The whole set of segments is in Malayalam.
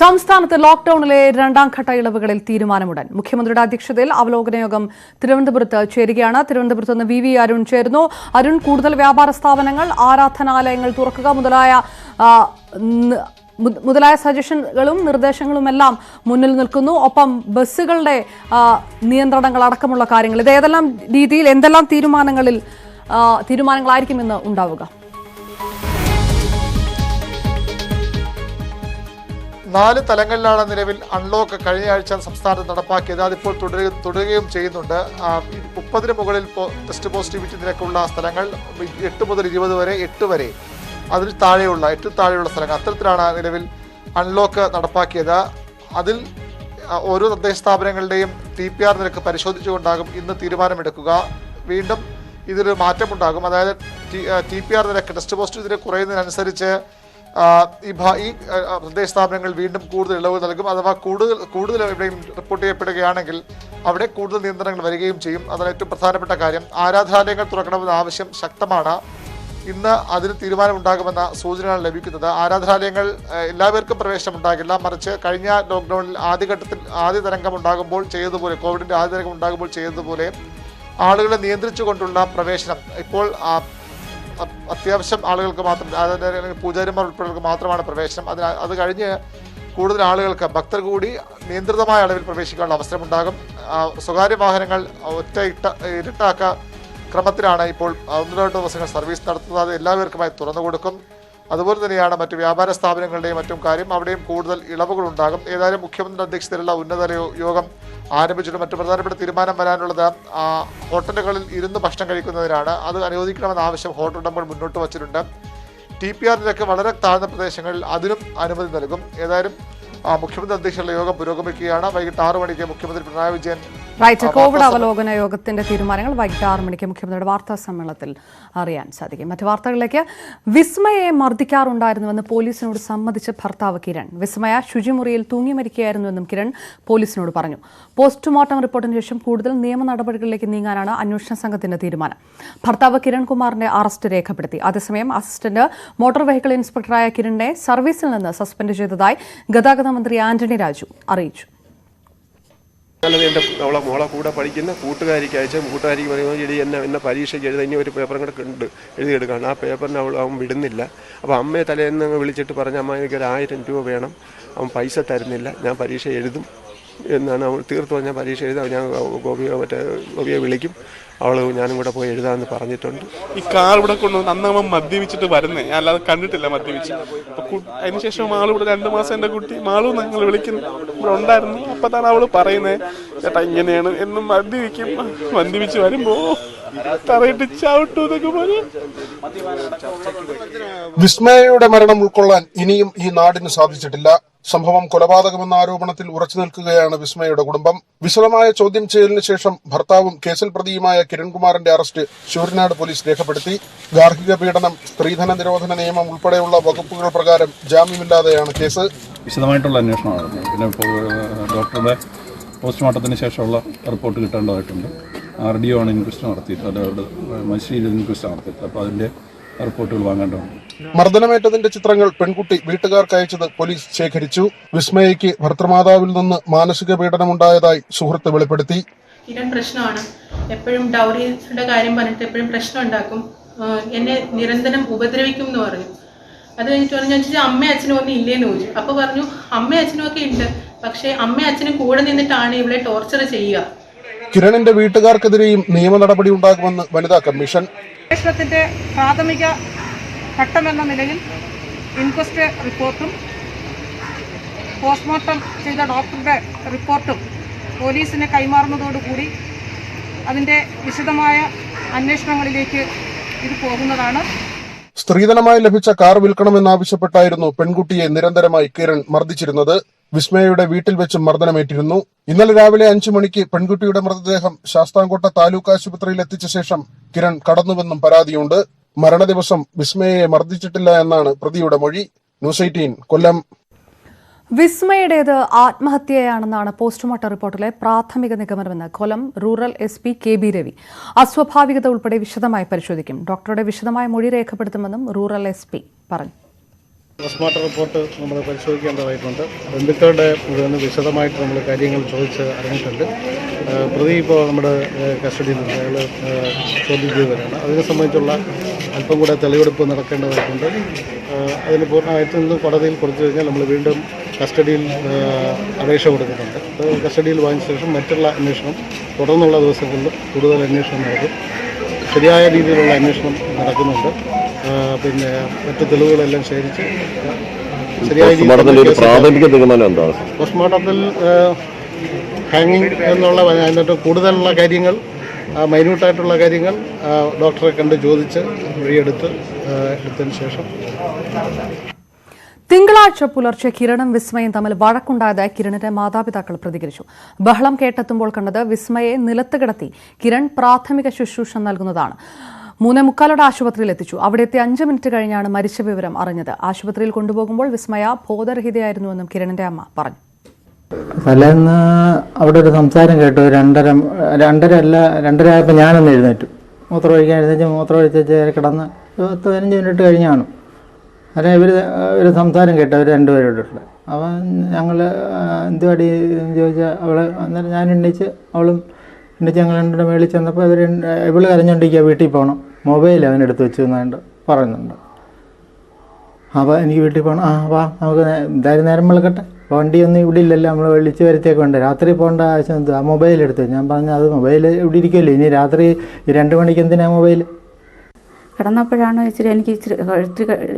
സംസ്ഥാനത്ത് ലോക്ഡൌണിലെ രണ്ടാം ഘട്ട ഇളവുകളിൽ തീരുമാനമുടൻ. മുഖ്യമന്ത്രിയുടെ അധ്യക്ഷതയിൽ അവലോകന യോഗം തിരുവനന്തപുരത്ത് ചേരുകയാണ്. തിരുവനന്തപുരത്ത് നിന്ന് വി അരുൺ ചേരുന്നു. അരുൺ, കൂടുതൽ വ്യാപാര സ്ഥാപനങ്ങൾ, ആരാധനാലയങ്ങൾ തുറക്കുക മുതലായ സജഷനുകളും നിർദ്ദേശങ്ങളുമെല്ലാം മുന്നിൽ നിൽക്കുന്നു. ഒപ്പം ബസ്സുകളുടെ നിയന്ത്രണങ്ങൾ അടക്കമുള്ള കാര്യങ്ങൾ, ഇത് ഏതെല്ലാം രീതിയിൽ എന്തെല്ലാം തീരുമാനങ്ങളായിരിക്കും ഇന്ന് ഉണ്ടാവുക? 4 തലങ്ങളിലാണ് നിലവിൽ അൺലോക്ക് കഴിഞ്ഞ ആഴ്ച സംസ്ഥാനത്ത് നടപ്പാക്കിയത്. അതിപ്പോൾ തുടരുകയും ചെയ്യുന്നുണ്ട്. 30-ന് മുകളിൽ ടെസ്റ്റ് പോസിറ്റിവിറ്റി നിരക്കുള്ള സ്ഥലങ്ങൾ 8 മുതൽ 20 വരെ, 8 വരെ, അതിൽ താഴെയുള്ള 8 താഴെയുള്ള സ്ഥലങ്ങൾ, അത്തരത്തിലാണ് നിലവിൽ അൺലോക്ക് നടപ്പാക്കിയത്. അതിൽ ഓരോ തദ്ദേശ സ്ഥാപനങ്ങളുടെയും TPR നിരക്ക് പരിശോധിച്ചുകൊണ്ടാകും ഇന്ന് തീരുമാനമെടുക്കുക. വീണ്ടും ഇതിലൊരു മാറ്റമുണ്ടാകും. അതായത് TPR നിരക്ക്, ടെസ്റ്റ് പോസിറ്റിവിറ്റി നിരക്ക് കുറയുന്നതിനനുസരിച്ച് ഈ പ്രദേശ സ്ഥാപനങ്ങൾ വീണ്ടും കൂടുതൽ ഇളവ് നൽകും. അഥവാ കൂടുതൽ എവിടെയും റിപ്പോർട്ട് ചെയ്യപ്പെടുകയാണെങ്കിൽ അവിടെ കൂടുതൽ നിയന്ത്രണങ്ങൾ വരികയും ചെയ്യും. അതാണ് ഏറ്റവും പ്രധാനപ്പെട്ട കാര്യം. ആരാധനാലയങ്ങൾ തുറക്കണമെന്ന ആവശ്യം ശക്തമാണ്. ഇന്ന് അതിന് തീരുമാനമുണ്ടാകുമെന്ന സൂചനയാണ് ലഭിക്കുന്നത്. ആരാധനാലയങ്ങൾ എല്ലാവർക്കും പ്രവേശനം ഉണ്ടാകില്ല. മറിച്ച് കഴിഞ്ഞ ലോക്ക്ഡൌണിൽ ആദ്യ തരംഗം ഉണ്ടാകുമ്പോൾ ചെയ്തതുപോലെ, കോവിഡിൻ്റെ ആദ്യ തരംഗം ഉണ്ടാകുമ്പോൾ ചെയ്തതുപോലെ ആളുകളെ നിയന്ത്രിച്ചുകൊണ്ടുള്ള പ്രവേശനം ഇപ്പോൾ അത്യാവശ്യം ആളുകൾക്ക് മാത്രം, അതായത് പൂജാരിമാർ ഉൾപ്പെടെയുള്ളവർക്ക് മാത്രമാണ് പ്രവേശനം. അത് കഴിഞ്ഞ് കൂടുതൽ ആളുകൾക്ക്, ഭക്തർ കൂടി നിയന്ത്രിതമായ അളവിൽ പ്രവേശിക്കാനുള്ള അവസരമുണ്ടാകും. സ്വകാര്യ വാഹനങ്ങൾ ഇരുട്ടാക്ക ക്രമത്തിലാണ് ഇപ്പോൾ 1-2 ദിവസങ്ങൾ സർവീസ് നടത്തുന്നത്. അത് എല്ലാവർക്കുമായി തുറന്നു കൊടുക്കും. അതുപോലെ തന്നെയാണ് മറ്റ് വ്യാപാര സ്ഥാപനങ്ങളുടെയും മറ്റും കാര്യം. അവിടെയും കൂടുതൽ ഇളവുകളുണ്ടാകും. ഏതായാലും മുഖ്യമന്ത്രിയുടെ അധ്യക്ഷതയിലുള്ള ഉന്നതതല യോഗം ആരംഭിച്ചിട്ട് മറ്റു പ്രധാനപ്പെട്ട തീരുമാനം വരാനുള്ളത് ഹോട്ടലുകളിൽ ഇരുന്ന് ഭക്ഷണം കഴിക്കുന്നതിനാണ്. അത് അനുവദിക്കണമെന്ന ആവശ്യം ഹോട്ടൽ ഉടമകൾ മുന്നോട്ട് വച്ചിട്ടുണ്ട്. TPR നിരക്ക് വളരെ താഴ്ന്ന പ്രദേശങ്ങളിൽ അതിനും അനുമതി നൽകും. ഏതായാലും മുഖ്യമന്ത്രി അധ്യക്ഷതയിലുള്ള യോഗം പുരോഗമിക്കുകയാണ്. വൈകിട്ട് 6 മണിക്ക് മുഖ്യമന്ത്രി പിണറായി വിജയൻ കോവിഡ് അവലോകന യോഗത്തിന്റെ തീരുമാനങ്ങൾ വൈകിട്ട് 6 മണിക്ക് മുഖ്യമന്ത്രിയുടെ വാർത്താ സമ്മേളനത്തിൽ അറിയാൻ സാധിക്കും. മറ്റു വാർത്തകളിലേക്ക്. വിസ്മയെ മർദ്ദിക്കാറുണ്ടായിരുന്നുവെന്ന് പോലീസിനോട് സമ്മതിച്ച ഭർത്താവ് കിരൺ. വിസ്മയ ശുചിമുറിയിൽ തൂങ്ങി മരിക്കുകയായിരുന്നുവെന്നും കിരൺ പോലീസിനോട് പറഞ്ഞു. പോസ്റ്റ്മോർട്ടം റിപ്പോർട്ടിന് ശേഷം കൂടുതൽ നിയമ നടപടികളിലേക്ക് നീങ്ങാനാണ് അന്വേഷണ സംഘത്തിന്റെ തീരുമാനം. ഭർത്താവ് കിരൺകുമാറിന്റെ അറസ്റ്റ് രേഖപ്പെടുത്തി. അതേസമയം അസിസ്റ്റന്റ് മോട്ടോർ വെഹിക്കിൾ ഇൻസ്പെക്ടറായ കിരണിനെ സർവീസിൽ നിന്ന് സസ്പെൻഡ് ചെയ്തതായി ഗതാഗത മന്ത്രി ആന്റണി രാജു അറിയിച്ചു. എൻ്റെ മോളെ കൂടെ പഠിക്കുന്ന കൂട്ടുകാരിക്ക് അയച്ച കൂട്ടുകാരിക്ക് പറയുമ്പോൾ എന്നെ പരീക്ഷയ്ക്ക് എഴുതാൻ ഇനി ഒരു പേപ്പറും കൂടെ ഉണ്ട് എഴുതിയെടുക്കുകയാണ്. ആ പേപ്പറിന് അവൻ വിടുന്നില്ല. അപ്പോൾ അമ്മയെ തലേന്ന് വിളിച്ചിട്ട് പറഞ്ഞ അമ്മ എനിക്കൊരു 1000 രൂപ വേണം, അവൻ പൈസ തരുന്നില്ല, ഞാൻ പരീക്ഷ എഴുതും എന്നാണ് അവൾ തീർത്ത് പറഞ്ഞാൽ പരീക്ഷ എഴുതാം, ഞാൻ ഗോപിയെ വിളിക്കും, അവൾ ഞാനും കൂടെ പോയി എഴുതാമെന്ന് പറഞ്ഞിട്ടുണ്ട്. ഈ കാർ ഇവിടെ കൊണ്ടുവന്ന് അന്ന് അവൻ മദ്യപിച്ചിട്ട് വരുന്നേ, ഞാൻ അല്ലാതെ കണ്ടിട്ടില്ല മദ്യപിച്ച്. അതിനുശേഷം മാളിവിടെ 2 മാസം എൻ്റെ കുട്ടി മാളു ഞങ്ങൾ വിളിക്കുന്നു ഇവിടെ ഉണ്ടായിരുന്നു. അപ്പം തന്നെ അവൾ പറയുന്നത് ചേട്ടാ ഇങ്ങനെയാണ് എന്നും മദ്യപിച്ച് വരുമ്പോ തറയിട്ട് ചവിട്ടു എന്നൊക്കെ പറയും. വിസ്മയയുടെ മരണം ഉൾക്കൊള്ളാൻ ഇനിയും ഈ നാടിന് സാധിച്ചിട്ടില്ല. സംഭവം കൊലപാതകമെന്ന ആരോപണത്തിൽ ഉറച്ചു നിൽക്കുകയാണ് വിസ്മയയുടെ കുടുംബം. വിശദമായ ചോദ്യം ചെയ്യലിന് ശേഷം ഭർത്താവും കേസിൽ പ്രതിയുമായ കിരൺകുമാറിന്റെ അറസ്റ്റ് ശൂരനാട് പോലീസ് രേഖപ്പെടുത്തി. ഗാർഹിക പീഡനം, സ്ത്രീധന നിരോധന നിയമം ഉൾപ്പെടെയുള്ള വകുപ്പുകൾ പ്രകാരം ജാമ്യമില്ലാതെയാണ് കേസ്. വിശദമായിട്ടുള്ള അന്വേഷണമായിരുന്നു. പിന്നെ ഡോക്ടറുടെ പോസ്റ്റ്മോർട്ടത്തിന് ശേഷമുള്ള റിപ്പോർട്ട് കിട്ടേണ്ടതായിട്ടുണ്ട്. RDO ആണ് ഇൻക്വസ്റ്റ് നടത്തിയിട്ട്, അതോട് മജിസ്ട്രേറ്റ് ഇൻക്വസ്റ്റ് നടത്തിയിട്ട്, അപ്പോൾ അതിന്റെ റിപ്പോർട്ടുകൾ വാങ്ങേണ്ടതുണ്ട്. മർദ്ദനമേറ്റതിന്റെ ചിത്രങ്ങൾ പെൺകുട്ടി വീട്ടുകാർക്ക് അയച്ചത് പോലീസ് ശേഖരിച്ചു. വിസ്മയയ്ക്ക് ഭർത്തൃമാതാവിൽ നിന്ന് മാനസിക പീഡനമുണ്ടായതായി സുഹൃത്ത് വെളിപ്പെടുത്തി. കിരൺ പ്രശ്നമാണ്, എപ്പോഴും ഡൗറിയുടെ കാര്യം പറഞ്ഞിട്ട് എപ്പോഴും പ്രശ്നം ഉണ്ടാക്കും, എന്നെ നിരന്തരം ഉപദ്രവിക്കും എന്ന് പറഞ്ഞു. അത് കഴിഞ്ഞിട്ട് പറഞ്ഞു, ഞാൻ ചോദിച്ചാൽ അമ്മയും അച്ഛനും ഒന്നും ഇല്ലേന്ന് ചോദിച്ചു. അപ്പോൾ പറഞ്ഞു അമ്മയും അച്ഛനും ഒക്കെ ഉണ്ട്, പക്ഷേ അമ്മയും അച്ഛനും കൂടെ നിന്നിട്ടാണ് ഇവിടെ ടോർച്ചർ ചെയ്യുക. കിരണിന്റെ വീട്ടുകാർക്കെതിരെയും നിയമ നടപടി ഉണ്ടാകുമെന്ന് വനിതാ കമ്മീഷൻ. അന്വേഷണത്തിന്റെ പ്രാഥമിക ഘട്ടമെന്ന നിലയിൽ ഇൻക്വസ്റ്റ് റിപ്പോർട്ടും പോസ്റ്റ്മോർട്ടം ചെയ്ത ഡോക്ടറുടെ റിപ്പോർട്ടും പോലീസിന് കൈമാറുന്നതോടുകൂടി അതിൻ്റെ വിശദമായ അന്വേഷണങ്ങളിലേക്ക് ഇത് പോകുന്നതാണ്. സ്ത്രീധനമായി ലഭിച്ച കാർ വിൽക്കണമെന്നാവശ്യപ്പെട്ടായിരുന്നു പെൺകുട്ടിയെ നിരന്തരമായി കിരൺ മർദ്ദിച്ചിരുന്നത്. വിസ്മയയുടെ വീട്ടിൽ വെച്ച് മർദ്ദനമേറ്റിരുന്നു. ഇന്നലെ രാവിലെ 5 മണിക്ക് പെൺകുട്ടിയുടെ മൃതദേഹം ശാസ്താംകോട്ട താലൂക്ക് ആശുപത്രിയിൽ എത്തിച്ച ശേഷം കിരൺ കടന്നുവെന്നും പരാതിയുണ്ട്. മരണദിവസം വിസ്മയയെ മർദ്ദിച്ചിട്ടില്ല എന്നാണ് പ്രതിയുടെ മൊഴി. ന്യൂസ് 18 കൊല്ലം. വിസ്മയുടേത് ആത്മഹത്യയാണെന്നാണ് പോസ്റ്റ്മോർട്ടം റിപ്പോർട്ടിലെ പ്രാഥമിക നിഗമനമെന്ന് കൊല്ലം റൂറൽ SP KB രവി. അസ്വാഭാവികത ഉൾപ്പെടെ വിശദമായി പരിശോധിക്കും. ഡോക്ടറുടെ വിശദമായ മൊഴി രേഖപ്പെടുത്തുമെന്നും റൂറൽ SP പറഞ്ഞു. പോസ്റ്റ്മോർട്ടം റിപ്പോർട്ട് നമ്മൾ പരിശോധിക്കേണ്ടതായിട്ടുണ്ട്. ബന്ധുക്കളുടെ മുഴുവൻ വിശദമായിട്ട് നമ്മൾ കാര്യങ്ങൾ ചോദിച്ച് അറിഞ്ഞിട്ടുണ്ട്. പ്രതി ഇപ്പോൾ നമ്മുടെ കസ്റ്റഡിയിലുണ്ട്. അയാൾ ചോദ്യം ചെയ്തവരാണ്. അതിനെ സംബന്ധിച്ചുള്ള അല്പം കൂടെ തെളിവെടുപ്പ് നടക്കേണ്ടതായിട്ടുണ്ട്. അതിന് പൂർണ്ണമായിട്ടും ഇന്ന് കോടതിയിൽ കൊടുത്തു കഴിഞ്ഞാൽ നമ്മൾ വീണ്ടും കസ്റ്റഡിയിൽ അപേക്ഷ കൊടുക്കുന്നുണ്ട്. അത് കസ്റ്റഡിയിൽ വാങ്ങിച്ച ശേഷം മറ്റുള്ള അന്വേഷണം തുടർന്നുള്ള ദിവസങ്ങളിൽ കൂടുതൽ അന്വേഷണം നടക്കും. ശരിയായ രീതിയിലുള്ള അന്വേഷണം നടക്കുന്നുണ്ട്. പിന്നെ മറ്റ് തെളിവുകളെല്ലാം ശേഖരിച്ച് ശരിയായ രീതിയിൽ പോസ്റ്റ്മോർട്ടത്തിൽ ഹാങ്ങിങ് എന്നുള്ള അതിനകത്ത് കൂടുതലുള്ള കാര്യങ്ങൾ മൈന്യൂട്ടായിട്ടുള്ള കാര്യങ്ങൾ ഡോക്ടറെ കണ്ട് ചോദിച്ച് എടുത്തതിന് ശേഷം. തിങ്കളാഴ്ച പുലർച്ചെ കിരണും വിസ്മയും തമ്മിൽ വഴക്കുണ്ടായതായി കിരണിന്റെ മാതാപിതാക്കൾ പ്രതികരിച്ചു. ബഹളം കേട്ടെത്തുമ്പോൾ കണ്ടത് വിസ്മയെ നിലത്ത് കിടത്തി കിരൺ പ്രാഥമിക ശുശ്രൂഷ നൽകുന്നതാണ്. 3:45 ആശുപത്രിയിൽ എത്തിച്ചു. അവിടെ എത്തി 5 മിനിറ്റ് കഴിഞ്ഞാണ് മരിച്ച വിവരം അറിഞ്ഞത്. ആശുപത്രിയിൽ കൊണ്ടുപോകുമ്പോൾ വിസ്മയ ബോധരഹിതയായിരുന്നുവെന്നും കിരണിന്റെ അമ്മ പറഞ്ഞു. തലേന്ന് അവിടെ ഒരു സംസാരം കേട്ടു. 2:30 ആയപ്പോൾ ഞാനൊന്ന് എഴുന്നേറ്റു. മൂത്രം ഒഴിക്കാൻ എഴുന്നേറ്റ് മൂത്രം ഒഴിച്ച് കിടന്ന് 10-15 മിനിറ്റ് കഴിഞ്ഞാണ്. അല്ലെ ഒരു സംസാരം കേട്ടു അവർ രണ്ടുപേരോടുള്ള. അവൻ ഞങ്ങൾ എന്തുവാടി എന്ന് ചോദിച്ചാൽ അന്നേരം ഞാൻ എണ്ണിച്ച് അവളും എണ്ണിച്ച് ഞങ്ങൾ രണ്ടും മേളിൽ ചെന്നപ്പോൾ ഇവള് കരഞ്ഞോണ്ടിരിക്കുക വീട്ടിൽ പോകണം, മൊബൈൽ അവനെടുത്ത് വെച്ചു എന്നുണ്ട് പറയുന്നുണ്ട്. അപ്പോൾ എനിക്ക് വീട്ടിൽ പോകണം. വാ നമുക്ക് എന്തായാലും നേരം വെളുക്കട്ടെ, വണ്ടിയൊന്നും ഇവിടെ ഇല്ലല്ലോ, നമ്മൾ വിളിച്ച് വരുത്തിയൊക്കെ ഉണ്ട്, രാത്രി പോകേണ്ട ആവശ്യം എന്ത്, ആ മൊബൈൽ എടുത്തു. ഞാൻ പറഞ്ഞു അത് മൊബൈൽ ഇവിടെ ഇരിക്കുമല്ലോ, ഇനി രാത്രി 2 മണിക്ക് എന്തിനാ മൊബൈൽ? കിടന്നപ്പോഴാണ് എനിക്ക്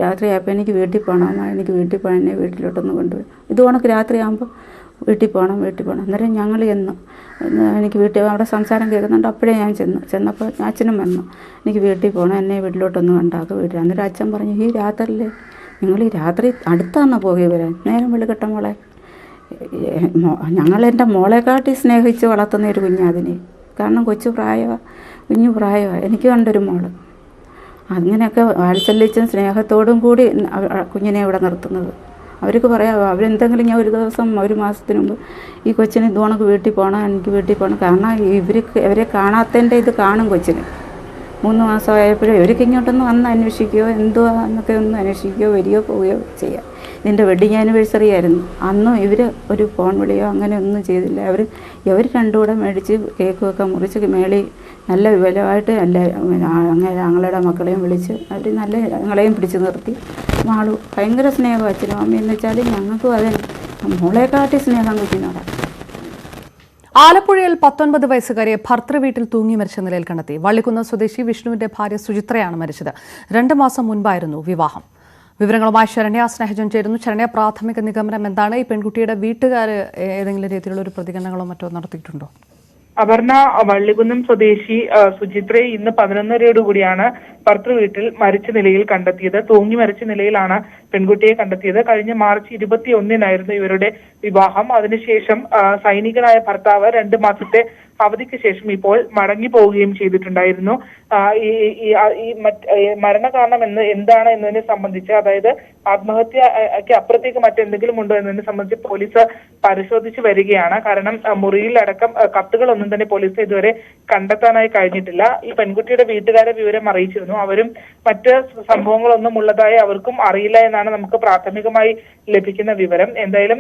രാത്രിയായപ്പോൾ എനിക്ക് വീട്ടിൽ പോകണം, എനിക്ക് വീട്ടിൽ പോകണം, എന്നെ വീട്ടിലോട്ടൊന്ന് കൊണ്ടുപോയി. ഇത് കണക്ക് രാത്രിയാകുമ്പോൾ വീട്ടിൽ പോകണം. അന്നേരം ഞങ്ങൾ ചെന്നു. എനിക്ക് വീട്ടിൽ അവിടെ സംസാരം കേൾക്കുന്നുണ്ട്. അപ്പോഴേ ഞാൻ ചെന്നപ്പോൾ അച്ഛനും വന്നു, എനിക്ക് വീട്ടിൽ പോകണം, എന്നെ വീട്ടിലോട്ടൊന്ന് കണ്ടാക്കുക വീട്ടിൽ. അന്നേരം അച്ഛൻ പറഞ്ഞു, ഈ രാത്രിയില്ലേ നിങ്ങൾ ഈ രാത്രി അടുത്താണെന്ന് പോകെ വരാൻ, നേരം വെളുക്കട്ട മോളെ. ഞങ്ങളെൻ്റെ മോളെക്കാട്ടി സ്നേഹിച്ച് വളർത്തുന്ന ഒരു കുഞ്ഞാതിനെ, കാരണം കുഞ്ഞു പ്രായമാണ്. എനിക്ക് കണ്ടൊരു മോള്. അങ്ങനെയൊക്കെ വാത്സല്യച്ചും സ്നേഹത്തോടും കൂടി കുഞ്ഞിനെ ഇവിടെ നിർത്തുന്നത്. അവർക്ക് പറയാം, അവരെന്തെങ്കിലും ഞാൻ ഒരു ദിവസം 1 മാസത്തിന് മുമ്പ് ഈ കൊച്ചിന് ഇതുകണക്ക് വീട്ടിൽ പോകണം, എനിക്ക് വീട്ടിൽ പോകണം. കാരണം ഇവരെ കാണാത്തതിൻ്റെ ഇത് കാണും കൊച്ചിന്. 3 മാസമായപ്പോഴും ഇവർക്ക് ഇങ്ങോട്ടൊന്ന് വന്ന് അന്വേഷിക്കുകയോ എന്തുവാ എന്നൊക്കെ ഒന്ന് അന്വേഷിക്കുകയോ വരികയോ പോവുകയോ ചെയ്യാം. ഇതിൻ്റെ വെഡ്ഡിങ് ആനിവേഴ്സറി ആയിരുന്നു. അന്നും ഇവർ ഒരു ഫോൺ വിളിയോ അങ്ങനെ ഒന്നും ചെയ്തില്ല. ഇവർ രണ്ടും കൂടെ മേടിച്ച് കേക്കൊക്കെ മുറിച്ച് മേളി നല്ല വിവരമായിട്ട് ഞങ്ങളുടെ മക്കളെയും വിളിച്ച് അവർ നല്ല ഞങ്ങളെയും പിടിച്ച് നിർത്തി. മാളു ഭയങ്കര സ്നേഹം അച്ഛനും അമ്മയെന്ന് വെച്ചാൽ ഞങ്ങൾക്കും അതെ മോളെക്കാട്ടി സ്നേഹം കുഞ്ഞിനോടാണ്. ആലപ്പുഴയിൽ 19 വയസ്സുകാരിയെ ഭർത്തൃ വീട്ടിൽ തൂങ്ങി മരിച്ച നിലയിൽ കണ്ടെത്തി. വള്ളിക്കുന്ന് സ്വദേശി വിഷ്ണുവിന്റെ ഭാര്യ സുചിത്രയാണ് മരിച്ചത്. 2 മാസം മുൻപായിരുന്നു വിവാഹം. വിവരങ്ങളുമായി ശരണ്യ സ്നേഹജൻ ചേരുന്നു. ശരണ്യ, പ്രാഥമിക നിഗമനം എന്താണ്? ഈ പെൺകുട്ടിയുടെ വീട്ടുകാർ ഏതെങ്കിലും രീതിയിലുള്ള ഒരു പ്രതികരണങ്ങളോ മറ്റോ നടത്തിയിട്ടുണ്ടോ? അപർണ, വള്ളികുന്നം സ്വദേശി സുചിത്രയെ ഇന്ന് 11:30യോടുകൂടിയാണ് ഭർത്തൃ വീട്ടിൽ മരിച്ച നിലയിൽ കണ്ടെത്തിയത്. തൂങ്ങി മരിച്ച നിലയിലാണ് പെൺകുട്ടിയെ കണ്ടെത്തിയത്. കഴിഞ്ഞ മാർച്ച് 21-നായിരുന്നു ഇവരുടെ വിവാഹം. അതിനുശേഷം സൈനികനായ ഭർത്താവ് 2 മാസത്തെ അവധിക്ക് ശേഷം ഇപ്പോൾ മടങ്ങി പോവുകയും ചെയ്തിട്ടുണ്ടായിരുന്നു. ഈ മരണകാരണം എന്താണ് എന്നതിനെ സംബന്ധിച്ച്, അതായത് ആത്മഹത്യക്ക് അപ്പുറത്തേക്ക് മറ്റെന്തെങ്കിലും ഉണ്ടോ എന്നതിനെ സംബന്ധിച്ച് പോലീസ് പരിശോധിച്ച് വരികയാണ്. കാരണം മുറിയിലടക്കം കത്തുകളൊന്നും തന്നെ പോലീസ് ഇതുവരെ കണ്ടെത്താനായി കഴിഞ്ഞിട്ടില്ല. ഈ പെൺകുട്ടിയുടെ വീട്ടുകാരെ വിവരം അറിയിച്ചിരുന്നു. അവരും മറ്റ് സംഭവങ്ങളൊന്നും ഉള്ളതായി അവർക്കും അറിയില്ല എന്നാണ് നമുക്ക് പ്രാഥമികമായി ലഭിക്കുന്ന വിവരം. എന്തായാലും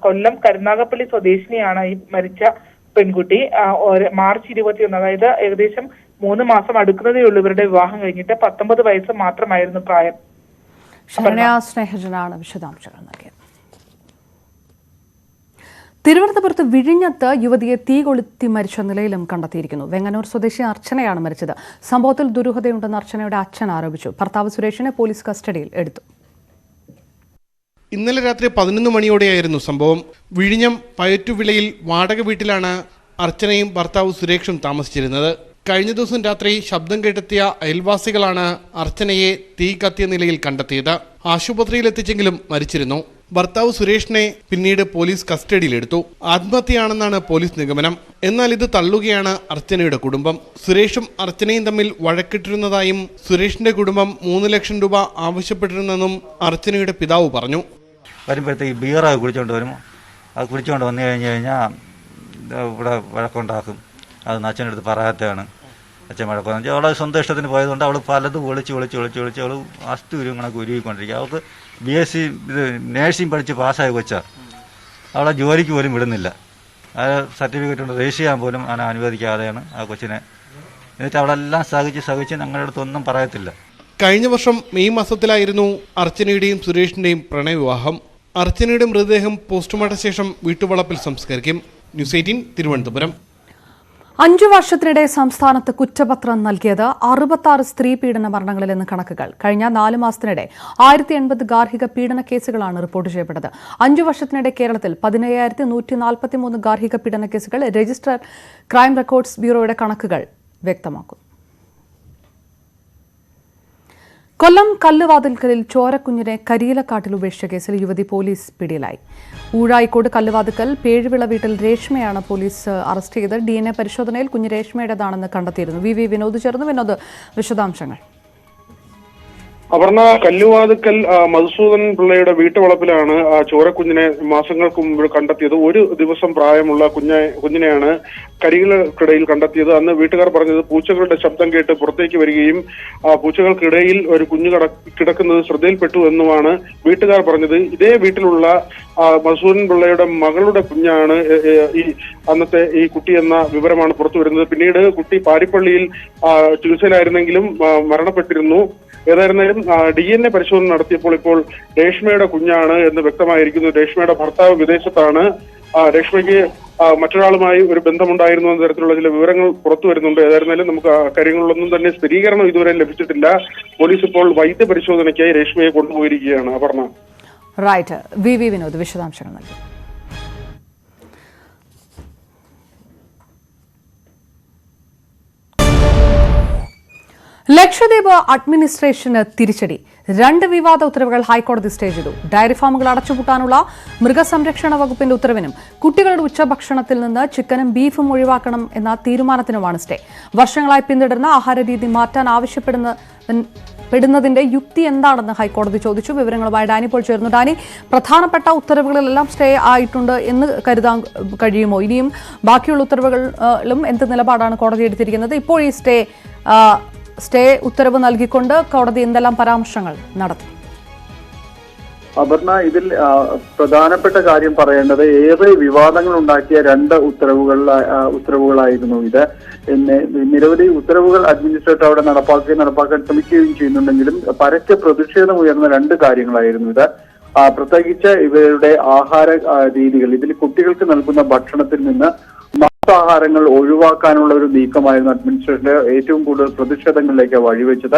കൊല്ലം കരുനാഗപ്പള്ളി സ്വദേശിനിയാണ് ഈ മരിച്ച പെൺകുട്ടി. മാർച്ച് 21, അതായത് ഏകദേശം 3 മാസം അടുക്കുന്നതേ ഉള്ളൂ ഇവരുടെ വിവാഹം കഴിഞ്ഞിട്ട്. 19 വയസ്സ് മാത്രമായിരുന്നു പ്രായം. സ്നേഹജനാണ് വിശദാംശങ്ങൾ നൽകിയത്. തിരുവനന്തപുരത്ത് വിഴിഞ്ഞത്ത് യുവതിയെ തീ കൊളുത്തി മരിച്ച നിലയിലും കണ്ടെത്തിയിരിക്കുന്നു. വെങ്ങന്നൂർ സ്വദേശി അർച്ചനയാണ് മരിച്ചത്. സംഭവത്തിൽ ദുരൂഹതയുണ്ടെന്ന് അർച്ചനയുടെ അച്ഛൻ ആരോപിച്ചു. ഭർത്താവ് സുരേഷിനെ പോലീസ് കസ്റ്റഡിയിൽ എടുത്തു. ഇന്നലെ രാത്രി 11 മണിയോടെയായിരുന്നു സംഭവം. വിഴിഞ്ഞം പയറ്റുവിളയിൽ വാടക വീട്ടിലാണ് അർച്ചനയും ഭർത്താവ് സുരേഷും താമസിച്ചിരുന്നത്. കഴിഞ്ഞ ദിവസം രാത്രി ശബ്ദം കേട്ടെത്തിയ അയൽവാസികളാണ് അർച്ചനയെ തീ കത്തിയ നിലയിൽ കണ്ടെത്തിയത്. ആശുപത്രിയിൽ എത്തിച്ചെങ്കിലും മരിച്ചിരുന്നു. ഭർത്താവ് സുരേഷിനെ പിന്നീട് പോലീസ് കസ്റ്റഡിയിലെടുത്തു. ആത്മഹത്യയാണെന്നാണ് പോലീസ് നിഗമനം. എന്നാൽ ഇത് തള്ളുകയാണ് അർച്ചനയുടെ കുടുംബം. സുരേഷും അർച്ചനയും തമ്മിൽ വഴക്കിട്ടിരുന്നതായും സുരേഷിന്റെ കുടുംബം 3 ലക്ഷം രൂപ ആവശ്യപ്പെട്ടിരുന്നെന്നും അർച്ചനയുടെ പിതാവ് പറഞ്ഞു. വരുമ്പോഴത്തേക്ക് ബിയറൊക്കെ കുടിച്ചുകൊണ്ട് വരും. അത് കുടിച്ചുകൊണ്ട് വന്നു കഴിഞ്ഞാൽ ഇവിടെ വഴക്കുണ്ടാക്കും. അത് അച്ഛനടുത്ത് പറയാത്തതാണ്. അച്ഛൻ വഴക്കുണ്ടെന്ന് വെച്ചാൽ അവളെ സ്വന്തം ഇഷ്ടത്തിന് പോയതുകൊണ്ട് അവൾ പലതും ഒളിച്ച് അവൾ അസ്ഥി ഉരുവങ്ങളൊക്കെ ഉരുവിക്കൊണ്ടിരിക്കുക. അവൾക്ക് BSc ഇത് നേഴ്സിംഗ് പഠിച്ച് പാസ്സായ കൊച്ചാണ്. അവളെ ജോലിക്ക് പോലും വിടുന്നില്ല. ആ സർട്ടിഫിക്കറ്റ് കൊണ്ട് രജിസ്റ്റർ ചെയ്യാൻ പോലും അവനെ അനുവദിക്കാതെയാണ് ആ കൊച്ചിനെ. എന്നിട്ട് അവളെല്ലാം സഹിച്ച് ഞങ്ങളുടെ അടുത്തൊന്നും പറയത്തില്ല. കഴിഞ്ഞ വർഷം മെയ് മാസത്തിലായിരുന്നു അർച്ചനയുടെയും സുരേഷിന്റെയും പ്രണയവിവാഹം. അർച്ചനയുടെ മൃതദേഹം പോസ്റ്റ്മോർട്ടം ശേഷം വീട്ടുവളപ്പിൽ സംസ്കരിക്കും. ന്യൂസ് 18 തിരുവനന്തപുരം. 5 വർഷത്തിനിടെ സംസ്ഥാനത്ത് കുറ്റപത്രം നൽകിയത് 66 സ്ത്രീ പീഡന മരണങ്ങളിൽ നിന്ന് കണക്കുകൾ. കഴിഞ്ഞ 4 മാസത്തിനിടെ 1080 ഗാർഹിക പീഡന കേസുകളാണ് റിപ്പോർട്ട് ചെയ്യപ്പെട്ടത്. 5 വർഷത്തിനിടെ കേരളത്തിൽ 15143 ഗാർഹിക പീഡന കേസുകൾ രജിസ്റ്റർ ക്രൈം റെക്കോർഡ്സ് ബ്യൂറോയുടെ കണക്കുകൾ വ്യക്തമാക്കുന്നു. കൊല്ലം കല്ലുവാതിൽക്കലിൽ ചോരക്കുഞ്ഞിനെ കരിയിലക്കാട്ടിൽ ഉപേക്ഷിച്ച കേസിൽ യുവതി പോലീസ് പിടിയിലായി. ഊഴായിക്കോട് കല്ലുവാതിൽക്കൽ പേഴുവിള വീട്ടിൽ രേഷ്മയാണ് പോലീസ് അറസ്റ്റ് ചെയ്തത്. DNA പരിശോധനയിൽ കുഞ്ഞ് രേഷ്മയുടേതാണെന്ന് കണ്ടെത്തിയിരുന്നു. വി വിനോദ് ചേർന്നു. വിനോദ്, വിശദാംശങ്ങൾ. അപർണ, കല്ലുവാതുക്കൽ മധുസൂദൻ പിള്ളയുടെ വീട്ടുവളപ്പിലാണ് ചോരക്കുഞ്ഞിനെ മാസങ്ങൾക്ക് മുമ്പ് കണ്ടെത്തിയത്. 1 ദിവസം പ്രായമുള്ള കുഞ്ഞിനെയാണ് കരികൾക്കിടയിൽ കണ്ടെത്തിയത്. അന്ന് വീട്ടുകാർ പറഞ്ഞത് പൂച്ചകളുടെ ശബ്ദം കേട്ട് പുറത്തേക്ക് വരികയും പൂച്ചകൾക്കിടയിൽ ഒരു കുഞ്ഞു കിടക്കുന്നത് ശ്രദ്ധയിൽപ്പെട്ടു എന്നുമാണ് വീട്ടുകാർ പറഞ്ഞത്. ഇതേ വീട്ടിലുള്ള മധുസൂദൻ പിള്ളയുടെ മകളുടെ കുഞ്ഞാണ് അന്നത്തെ ഈ കുട്ടി എന്ന വിവരമാണ് പുറത്തു വരുന്നത്. പിന്നീട് കുട്ടി പാരിപ്പള്ളിയിൽ ചികിത്സയിലായിരുന്നെങ്കിലും മരണപ്പെട്ടിരുന്നു. ഏതായിരുന്നാലും DNA പരിശോധന നടത്തിയപ്പോൾ ഇപ്പോൾ രേഷ്മയുടെ കുഞ്ഞാണ് എന്ന് വ്യക്തമായിരിക്കുന്നു. രേഷ്മയുടെ ഭർത്താവ് വിദേശത്താണ്. രേഷ്മയ്ക്ക് മറ്റൊരാളുമായി ഒരു ബന്ധമുണ്ടായിരുന്നു എന്ന തരത്തിലുള്ള ചില വിവരങ്ങൾ പുറത്തു വരുന്നുണ്ട്. ഏതായിരുന്നാലും നമുക്ക് കാര്യങ്ങളിലൊന്നും തന്നെ സ്ഥിരീകരണം ഇതുവരെ ലഭിച്ചിട്ടില്ല. പോലീസ് ഇപ്പോൾ വൈദ്യ പരിശോധനയ്ക്കായി രേഷ്മയെ കൊണ്ടുപോയിരിക്കുകയാണ്. അപർണ. റൈറ്റ്. വി വിനോദ് വിശദാംശങ്ങൾ നൽകി. ലക്ഷദ്വീപ് അഡ്മിനിസ്ട്രേഷന് തിരിച്ചടി. 2 വിവാദ ഉത്തരവുകൾ ഹൈക്കോടതി സ്റ്റേ ചെയ്തു. ഡയറി ഫാമുകൾ അടച്ചുപൂട്ടാനുള്ള മൃഗസംരക്ഷണ വകുപ്പിന്റെ ഉത്തരവിനും കുട്ടികളുടെ ഉച്ചഭക്ഷണത്തിൽ നിന്ന് ചിക്കനും ബീഫും ഒഴിവാക്കണം എന്ന തീരുമാനത്തിനുമാണ് സ്റ്റേ. വർഷങ്ങളായി പിന്തുടരുന്ന ആഹാരരീതി മാറ്റാൻ ആവശ്യപ്പെടുന്നതിന്റെ യുക്തി എന്താണെന്ന് ഹൈക്കോടതി ചോദിച്ചു. വിവരങ്ങളുമായി ഡാനി ഇപ്പോൾ ചേർന്നു. ഡാനി, പ്രധാനപ്പെട്ട ഉത്തരവുകളെല്ലാം സ്റ്റേ ആയിട്ടുണ്ട് എന്ന് കരുതാൻ കഴിയുമോ? ഇനിയും ബാക്കിയുള്ള ഉത്തരവുകളിലും എന്ത് നിലപാടാണ് കോടതി എടുത്തിരിക്കുന്നത്? ഇപ്പോൾ ഈ സ്റ്റേ ഉത്തരവ് നൽകിക്കൊണ്ട് കോടതി എന്തെല്ലാം പരാമർശങ്ങൾ നടത്തി? അപർണ, ഇതിൽ പ്രധാനപ്പെട്ട കാര്യം പറയേണ്ടത് ഏറെ വിവാദങ്ങൾ ഉണ്ടാക്കിയ 2 ഉത്തരവുകളായിരുന്നു ഇത്. നിരവധി ഉത്തരവുകൾ അഡ്മിനിസ്ട്രേറ്റർ അവിടെ നടപ്പാക്കാൻ ശ്രമിക്കുകയും ചെയ്യുന്നുണ്ടെങ്കിലും പരക്കെ പ്രതിഷേധം ഉയർന്ന 2 കാര്യങ്ങളായിരുന്നു ഇത്. പ്രത്യേകിച്ച് ഇവരുടെ ആഹാര രീതികൾ, ഇതിൽ കുട്ടികൾക്ക് നൽകുന്ന ഭക്ഷണത്തിൽ നിന്ന് മാംസാഹാരങ്ങൾ ഒഴിവാക്കാനുള്ള ഒരു നീക്കമായിരുന്നു അഡ്മിനിസ്ട്രേഷന്റെ ഏറ്റവും കൂടുതൽ പ്രതിഷേധങ്ങളിലേക്ക് വഴിവെച്ചത്.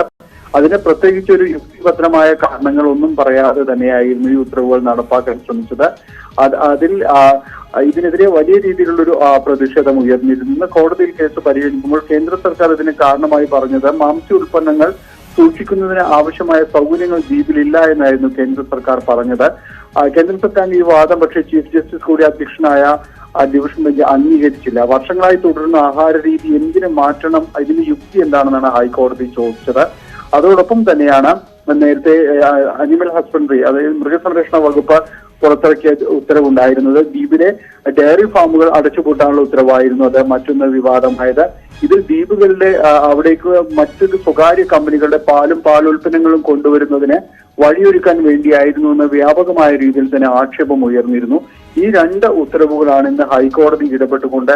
അതിന് പ്രത്യേകിച്ച് ഒരു യുക്തിഭദ്രമായ കാരണങ്ങളൊന്നും പറയാതെ തന്നെയായിരുന്നു ഈ ഉത്തരവുകൾ നടപ്പാക്കാൻ ശ്രമിച്ചത്. അതിൽ ഇതിനെതിരെ വലിയ രീതിയിലുള്ളൊരു പ്രതിഷേധം ഉയർന്നിരുന്നു. കോടതിയിൽ കേസ് പരിഗണിക്കുമ്പോൾ കേന്ദ്ര സർക്കാർ ഇതിന് കാരണമായി പറഞ്ഞത് മാംസ്യ ഉൽപ്പന്നങ്ങൾ സൂക്ഷിക്കുന്നതിന് ആവശ്യമായ സൗകര്യങ്ങൾ ദ്വീപിലില്ല എന്നായിരുന്നു കേന്ദ്ര സർക്കാർ പറഞ്ഞത്. കേന്ദ്ര സർക്കാരിന്റെ ഈ വാദം പക്ഷേ ചീഫ് ജസ്റ്റിസ് കൂടി അധ്യക്ഷനായ ഡിവിഷൻ ബെഞ്ച് അംഗീകരിച്ചില്ല. വർഷങ്ങളായി തുടരുന്ന ആഹാര രീതി എന്തിനു മാറ്റണം, ഇതിന്റെ യുക്തി എന്താണെന്നാണ് ഹൈക്കോടതി ചോദിച്ചത്. അതോടൊപ്പം തന്നെയാണ് നേരത്തെ അനിമൽ ഹസ്ബൻഡറി, അതായത് മൃഗസംരക്ഷണ വകുപ്പ് പുറത്തിറക്കിയ ഉത്തരവുണ്ടായിരുന്നത്. ദ്വീപിലെ ഡയറി ഫാമുകൾ അടച്ചുപൂട്ടാനുള്ള ഉത്തരവായിരുന്നു അത് മറ്റൊന്ന് വിവാദമായത്. ഇതിൽ ദ്വീപുകളിലെ അവിടേക്ക് മറ്റൊരു സ്വകാര്യ കമ്പനികളുടെ പാലുൽപ്പന്നങ്ങളും കൊണ്ടുവരുന്നതിന് വഴിയൊരുക്കാൻ വേണ്ടിയായിരുന്നു എന്ന് വ്യാപകമായ രീതിയിൽ തന്നെ ആക്ഷേപം ഉയർന്നിരുന്നു. ഈ 2 ഉത്തരവുകളാണ് ഇന്ന് ഹൈക്കോടതി ഇടപെട്ടുകൊണ്ട്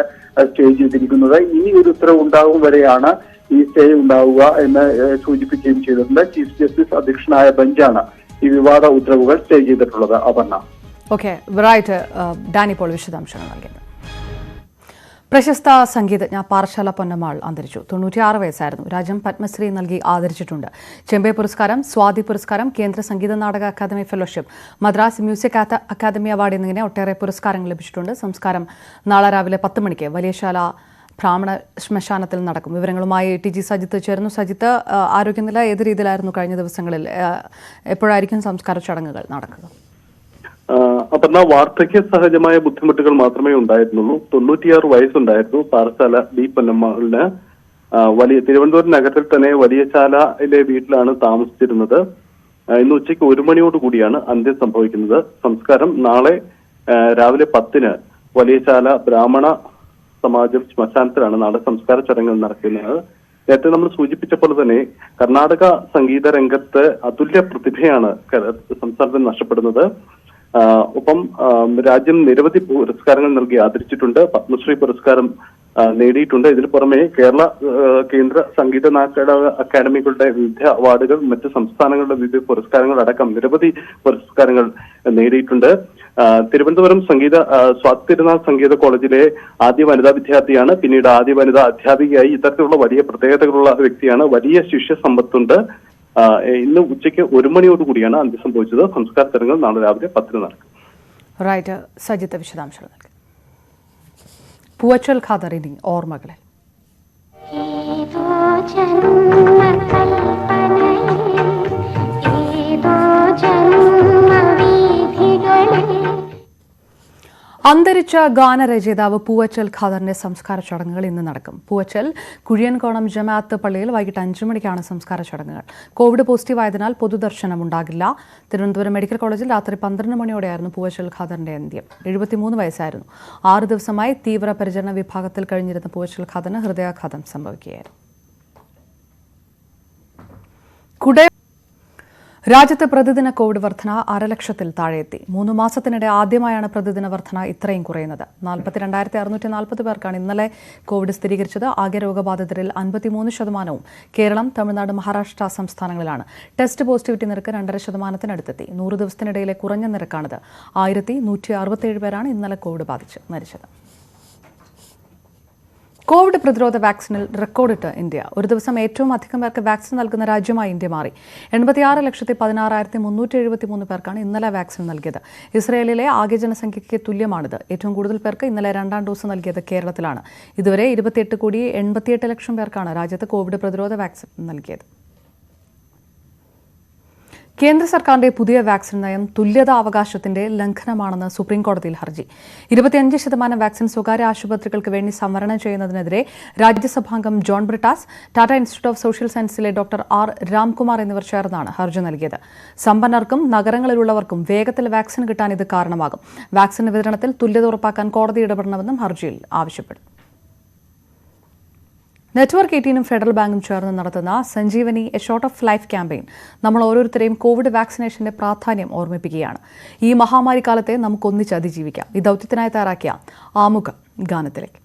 സ്റ്റേ ചെയ്തിരിക്കുന്നത്. ഇനി ഒരു ഉത്തരവ് ഉണ്ടാകും വരെയാണ് ഈ സ്റ്റേ ഉണ്ടാവുക എന്ന് സൂചിപ്പിക്കുകയും ചെയ്തിട്ടുണ്ട്. ചീഫ് ജസ്റ്റിസ് അധ്യക്ഷനായ ബെഞ്ചാണ് ഈ വിവാദ ഉത്തരവുകൾ സ്റ്റേ ചെയ്തിട്ടുള്ളത്. അപർണ. Okay, right. ഡാനി പോൾ വിശദാംശങ്ങൾ നൽകിയത്. പ്രശസ്ത സംഗീതജ്ഞ പാറശാല പൊന്നമ്മാൾ അന്തരിച്ചു. 96 വയസ്സായിരുന്നു. രാജ്യം പത്മശ്രീ നൽകി ആദരിച്ചിട്ടുണ്ട്. ചെമ്പൈ പുരസ്കാരം, സ്വാതി പുരസ്കാരം, കേന്ദ്ര Sangeet Natak Akademi fellowship, Madras music academy award എന്നിങ്ങനെ ഒട്ടേറെ പുരസ്കാരങ്ങൾ ലഭിച്ചിട്ടുണ്ട്. സംസ്കാരം നാളെ രാവിലെ 10 മണിക്ക് വലിയശാല ബ്രാഹ്മണ ശ്മശാനത്തിൽ നടക്കും. വിവരങ്ങളുമായി TG സജിത്ത് ചേർന്നു. സജിത്ത്, ആരോഗ്യനില ഏത് രീതിയിലായിരുന്നു കഴിഞ്ഞ ദിവസങ്ങളിൽ? എപ്പോഴായിരിക്കും സംസ്കാര ചടങ്ങുകൾ നടക്കുക? അപർണ, വാർദ്ധക്യ സഹജമായ ബുദ്ധിമുട്ടുകൾ മാത്രമേ ഉണ്ടായിരുന്നുള്ളൂ. 96 വയസ്സുണ്ടായിരുന്നു പാറശാല ബി പൊന്നമ്മാളിന്. തിരുവനന്തപുരം നഗരത്തിൽ തന്നെ വലിയശാലയിലെ വീട്ടിലാണ് താമസിച്ചിരുന്നത്. ഇന്ന് ഉച്ചയ്ക്ക് 1 മണിയോടുകൂടിയാണ് അന്ത്യം സംഭവിക്കുന്നത്. സംസ്കാരം നാളെ രാവിലെ 10-ന് വലിയശാല ബ്രാഹ്മണ സമാജം ശ്മശാനത്തിലാണ് നാളെ സംസ്കാര ചടങ്ങുകൾ നടക്കുന്നത്. നേരത്തെ നമ്മൾ സൂചിപ്പിച്ചപ്പോൾ തന്നെ കർണാടക സംഗീത രംഗത്ത് അതുല്യ പ്രതിഭയാണ് സംസ്ഥാനത്തിന് നഷ്ടപ്പെടുന്നത്. ഒപ്പം രാജ്യം നിരവധി പുരസ്കാരങ്ങൾ നൽകി ആദരിച്ചിട്ടുണ്ട്. പത്മശ്രീ പുരസ്കാരം നേടിയിട്ടുണ്ട്. ഇതിന് പുറമെ കേന്ദ്ര സംഗീത നാടക അക്കാദമികളുടെ വിവിധ അവാർഡുകൾ, മറ്റ് സംസ്ഥാനങ്ങളുടെ വിവിധ പുരസ്കാരങ്ങൾ അടക്കം നിരവധി പുരസ്കാരങ്ങൾ നേടിയിട്ടുണ്ട്. തിരുവനന്തപുരം സ്വാതി തിരുനാൾ സംഗീത കോളേജിലെ ആദ്യ വനിതാ വിദ്യാർത്ഥിയാണ്. പിന്നീട് ആദ്യ വനിതാ അധ്യാപികയായി. ഇത്തരത്തിലുള്ള വലിയ പ്രത്യേകതകളുള്ള വ്യക്തിയാണ്. വലിയ ശിഷ്യ സമ്പത്തുണ്ട്. ഇന്ന് ഉച്ചയ്ക്ക് 1 മണിയോടുകൂടിയാണ് അന്ത്യം സംഭവിച്ചത്. സംസ്കാര ചടങ്ങുകൾ നാളെ രാവിലെ 10 നടക്കും. റൈറ്റ്, സജിത്ത് വിശദാംശങ്ങൾ നൽകി. പൂവച്ചൽ ഖാദർ ഇനി ഓർമ്മകളിൽ. അന്തരിച്ച ഗാനരചയിതാവ് പൂവച്ചൽ ഖാദറിന്റെ സംസ്കാര ചടങ്ങുകൾ ഇന്ന് നടക്കും. പൂവച്ചൽ കുഴിയൻകോണം ജമാഅത്ത് പള്ളിയിൽ വൈകിട്ട് 5 മണിക്കാണ് സംസ്കാര ചടങ്ങുകൾ. കോവിഡ് പോസിറ്റീവായതിനാൽ പൊതുദർശനം ഉണ്ടാകില്ല. തിരുവനന്തപുരം മെഡിക്കൽ കോളേജിൽ രാത്രി 12 മണിയോടെയായിരുന്നു പൂവച്ചൽ ഖാദറിന്റെ അന്ത്യം. 73 വയസ്സായിരുന്നു. 6 ദിവസമായി തീവ്രപരിചരണ വിഭാഗത്തിൽ കഴിഞ്ഞിരുന്ന പൂവച്ചൽ ഖാദറിന് ഹൃദയാഘാതം സംഭവിക്കുകയായിരുന്നു. രാജ്യത്ത് പ്രതിദിന കോവിഡ് വർധന 1.5 ലക്ഷത്തിൽ താഴെയെത്തി. 3 മാസത്തിനിടെ ആദ്യമായാണ് പ്രതിദിന വർധന ഇത്രയും കുറയുന്നത്. 42,640 പേർക്കാണ് ഇന്നലെ കോവിഡ് സ്ഥിരീകരിച്ചത്. ആകെ രോഗബാധിതരിൽ 53% കേരളം, തമിഴ്നാട്, മഹാരാഷ്ട്ര സംസ്ഥാനങ്ങളിലാണ്. ടെസ്റ്റ് പോസിറ്റിവിറ്റി നിരക്ക് 2.5%-നടുത്തെത്തി. 100 ദിവസത്തിനിടയിലെ കുറഞ്ഞ നിരക്കാണിത്. 1167 പേരാണ് ഇന്നലെ കോവിഡ് ബാധിച്ച് മരിച്ചത്. കോവിഡ് പ്രതിരോധ വാക്സിനിൽ റെക്കോർഡിട്ട് ഇന്ത്യ. ഒരു ദിവസം ഏറ്റവും അധികം പേർക്ക് വാക്സിൻ നൽകുന്ന രാജ്യമായി ഇന്ത്യ മാറി. 86,16,373 പേർക്കാണ് ഇന്നലെ വാക്സിൻ നൽകിയത്. ഇസ്രയേലിലെ ആകെ ജനസംഖ്യയ്ക്ക് തുല്യമാണിത്. ഏറ്റവും കൂടുതൽ പേർക്ക് ഇന്നലെ 2ാം ഡോസ് നൽകിയത് കേരളത്തിലാണ്. ഇതുവരെ 28,88,00,000 പേർക്കാണ് രാജ്യത്ത് കോവിഡ് പ്രതിരോധ വാക്സിൻ നൽകിയത്. കേന്ദ്ര സർക്കാരിന്റെ പുതിയ വാക്സിൻ നയം തുല്യതാ അവകാശത്തിന്റെ ലംഘനമാണെന്ന് സുപ്രീംകോടതിയിൽ ഹർജി. 25% വാക്സിൻ സ്വകാര്യ ആശുപത്രികൾക്ക് വേണ്ടി സംവരണം ചെയ്യുന്നതിനെതിരെ രാജ്യസഭാംഗം John Brittas, Tata institute of social സയൻസിലെ ഡോക്ടർ ആർ രാംകുമാർ എന്നിവർ ചേർന്നാണ് ഹർജി നൽകിയത്. സമ്പന്നർക്കും നഗരങ്ങളിലുള്ളവർക്കും വേഗത്തിൽ വാക്സിൻ കിട്ടാൻ ഇത് കാരണമാകും. വാക്സിൻ വിതരണത്തിൽ തുല്യത ഉറപ്പാക്കാൻ കോടതി ഇടപെടണമെന്നും ഹർജിയിൽ ആവശ്യപ്പെടുന്നു. നെറ്റ്വർക്ക് 18 ഫെഡറൽ ബാങ്കും ചേർന്ന് നടത്തുന്ന Sanjeevani A shot of life campaign നമ്മൾ ഓരോരുത്തരെയും കോവിഡ് വാക്സിനേഷന്റെ പ്രാധാന്യം ഓർമ്മിപ്പിക്കുകയാണ്. ഈ മഹാമാരി കാലത്തെ നമുക്കൊന്നിച്ച് അതിജീവിക്കാം. ഈ ദൗത്യത്തിനായി തയ്യാറാക്കിയ ആമുഖ ഗാനത്തിലേക്ക്.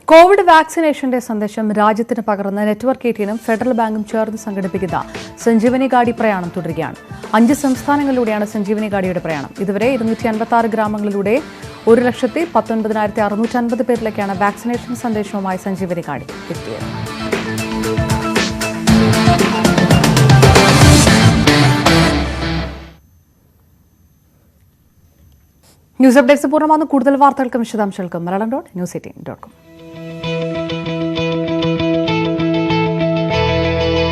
കോവിഡ് വാക്സിനേഷന്റെ സന്ദേശം രാജ്യത്തിന് പകർന്ന് നെറ്റ്വർക്ക് 18 ഫെഡറൽ ബാങ്കും ചേർന്ന് സംഘടിപ്പിക്കുന്ന സഞ്ജീവനി ഗാഡി പ്രയാണം തുടരുകയാണ്. 5 സംസ്ഥാനങ്ങളിലൂടെയാണ് സഞ്ജീവനി ഗാഡിയുടെ പ്രയാണം. ഇതുവരെ 256 ഗ്രാമങ്ങളിലൂടെ 1,19,650 പേരിലേക്കാണ് വാക്സിനേഷൻ സന്ദേശവുമായി സഞ്ജീവനി ഗാഡി എത്തിയത്. ന്യൂസ് അപ്ഡേറ്റ്സ് പൂർണ്ണമാകുന്നു. കൂടുതൽ വാർത്തകൾക്കും വിശദാംശങ്ങൾക്കും മലയാളം.news18.com.